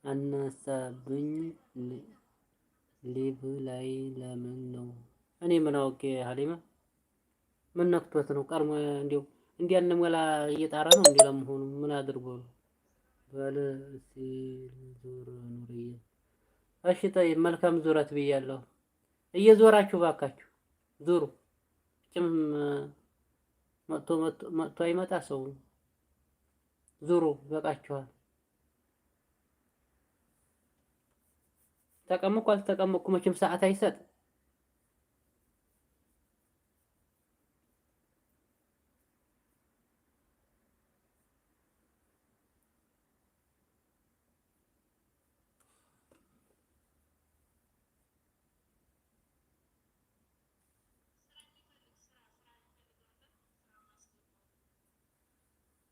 አነሳብኝ ሊብ ላይ ለምን ነው? እኔ ምን አውቄ ሀሊማ ምን ነክቶት ነው? ቀድሞ እንዲያው እንዲያንሞላ እየጣረ ነው እንዴ? ለመሆኑ ምን አድርጎ ነው? በል ሲዞር ኑርዬ። እሺ ጠይብ መልካም ዙረት ብያለሁ። እየዞራችሁ ባካችሁ ዙሩ። ጭም መጥቶ አይመጣ ሰው ዙሩ። በቃችኋል። ተቀመጥኩ አልተቀመጥኩ መቼም ሰዓት አይሰጥ